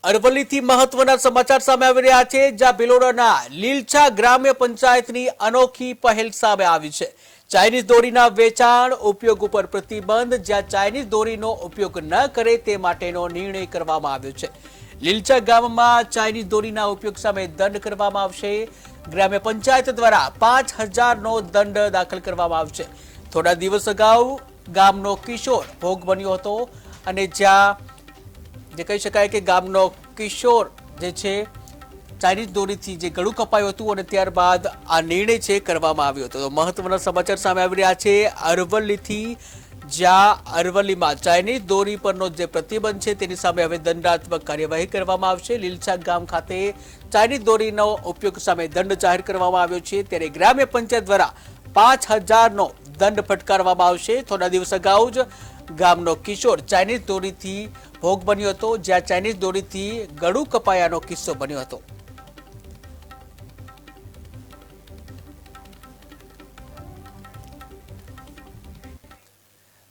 અરવલ્લીથી મહત્વના સમાચાર સામે આવી રહ્યા છે, જ્યાં ભિલોડાના લીલછા ગ્રામ્ય પંચાયતની અનોખી પહેલ સામે આવી છે। ચાઇનીઝ દોરીના વેચાણ ઉપયોગ ઉપર પ્રતિબંધ, જ્યાં ચાઇનીઝ દોરીનો ઉપયોગ ન કરે તે માટેનો નિર્ણય કરવામાં આવ્યો છે। લીલછા ગામમાં ચાઇનીઝ દોરીના ઉપયોગ સામે દંડ કરવામાં આવશે। ગ્રામ્ય પંચાયત દ્વારા 5000નો દંડ દાખલ કરવામાં આવશે। થોડા દિવસ અગાઉ ગામનો કિશોર ભોગ બન્યો હતો અને જ્યાં જે કહી શકાય કે ગામનો કિશોર જે છે ચાઇનીઝ દોરીથી જે ગળું કપાયું હતું અને ત્યારબાદ આ નિર્ણય છે કરવામાં આવ્યો હતો। તો મહત્વના સમાચાર સામે આવી રહ્યા છે અરવલ્લીથી, જ્યાં અરવલ્લીમાં ચાઇનીઝ દોરી પરનો જે પ્રતિબંધ છે તેની સામે હવે દંડાત્મક કાર્યવાહી કરવામાં આવશે। લીલછા ગામ ખાતે ચાઇનીઝ દોરીનો ઉપયોગ સામે દંડ જાહેર કરવામાં આવ્યો છે, ત્યારે ગ્રામ્ય પંચાયત દ્વારા 5000નો દંડ ફટકારવામાં આવશે। થોડા દિવસ અગાઉ જ ગામનો કિશોર ચાઇનીઝ દોરીથી ભોગ બન્યો હતો, જ્યાં ચાઇનીઝ દોરીથી ગળું કપાયાનો કિસ્સો બન્યો હતો।